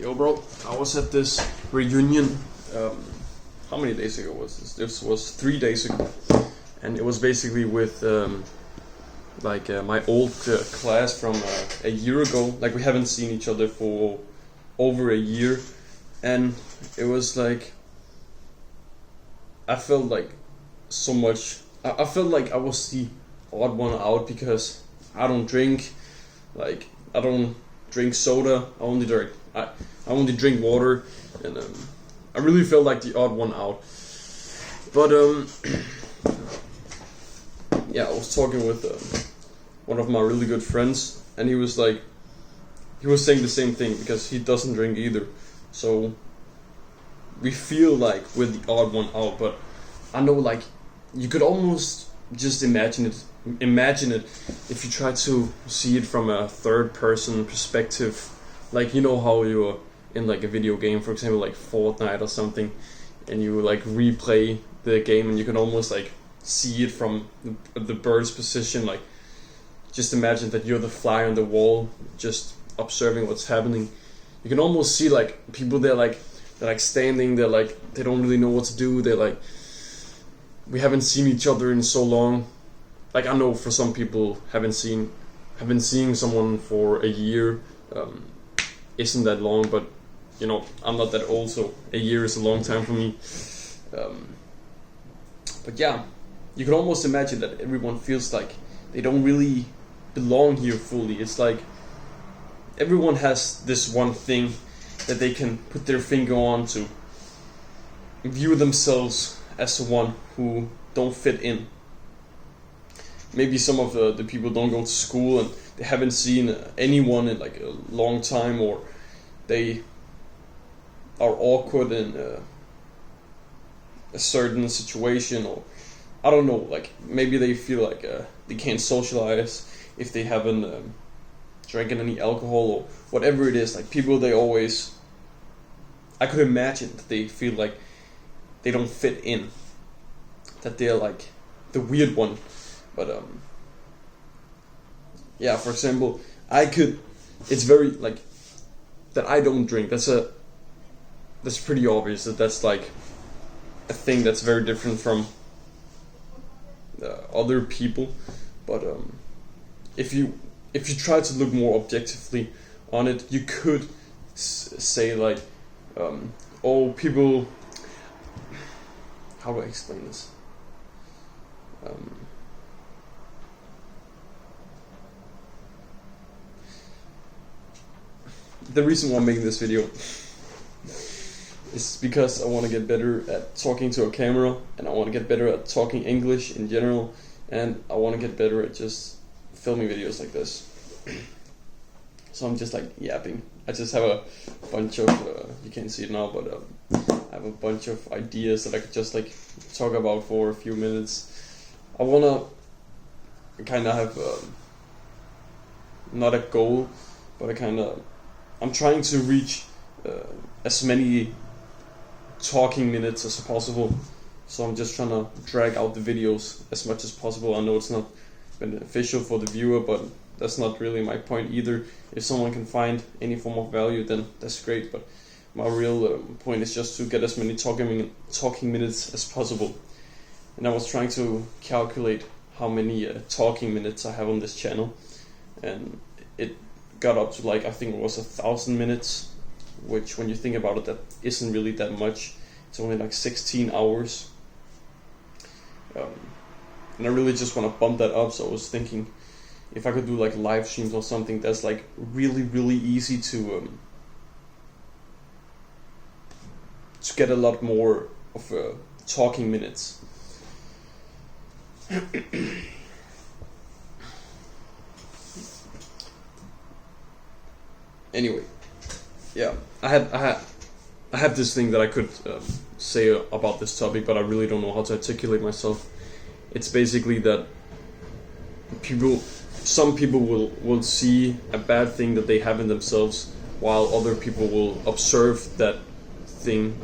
Yo, bro, I was at this reunion. How many days ago was this? This was 3 days ago, and it was basically with my old class from a year ago. Like, we haven't seen each other for over a year, and it was like I felt like so much. I felt like I was the odd one out because I don't drink. Like, I don't drink soda. I only drink water, and I really felt like the odd one out. But yeah, I was talking with one of my really good friends, and he was saying the same thing because he doesn't drink either. So we feel like we're the odd one out, but I know, like, you could almost just imagine it if you try to see it from a third person perspective. Like, you know how you're in like a video game, for example, like Fortnite or something, and you like replay the game, and you can almost like see it from the bird's position. Like, just imagine that you're the fly on the wall, just observing what's happening. You can almost see like people they're standing, they don't really know what to do. They're like, we haven't seen each other in so long. Like, I know for some people have been seeing someone for a year isn't that long, but you know, I'm not that old, so a year is a long time for me. But yeah, you can almost imagine that everyone feels like they don't really belong here fully. It's like everyone has this one thing that they can put their finger on to view themselves as one who don't fit in. Maybe some of the people don't go to school and they haven't seen anyone in like a long time, or they are awkward in a certain situation, or I don't know, like maybe they feel like they can't socialize if they haven't drinking any alcohol or whatever it is. Like, people, I could imagine that they feel like they don't fit in, that they're like the weird one. But yeah, for example, it's very like that I don't drink. That's pretty obvious that's like a thing that's very different from other people. But if you try to look more objectively on it, you could say like, people. How do I explain this? The reason why I'm making this video is because I want to get better at talking to a camera, and I want to get better at talking English in general, and I want to get better at just filming videos like this. So I'm just like yapping. I just have a bunch of, you can't see it now, but I have a bunch of ideas that I could just like talk about for a few minutes. I want to kind of have not a goal, but I'm trying to reach as many talking minutes as possible. So I'm just trying to drag out the videos as much as possible. I know it's not beneficial for the viewer, but that's not really my point either. If someone can find any form of value, then that's great. But my real point is just to get as many talking minutes as possible. And I was trying to calculate how many talking minutes I have on this channel, and it got up to like, I think it was 1,000 minutes, which when you think about it, that isn't really that much. It's only like 16 hours. And I really just want to bump that up. So I was thinking if I could do like live streams or something that's like really, really easy to get a lot more of talking minutes. Anyway, yeah, I have this thing that I could say about this topic, but I really don't know how to articulate myself. It's basically that some people will see a bad thing that they have in themselves, while other people will observe that thing.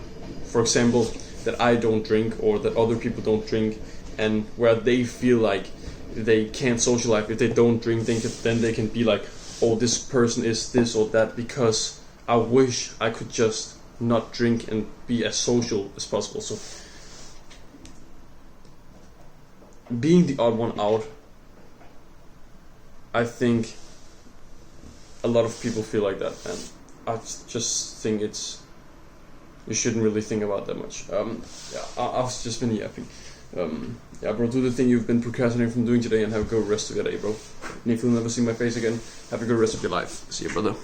For example, that I don't drink, or that other people don't drink, and where they feel like they can't socialize if they don't drink, then they can be like, oh, this person is this or that because I wish I could just not drink and be as social as possible. So being the odd one out, I think a lot of people feel like that, and I just think you shouldn't really think about that much. I've just been yapping. Yeah, bro, do the thing you've been procrastinating from doing today and have a good rest of your day, bro. And if you'll never see my face again, have a good rest of your life. See you, brother.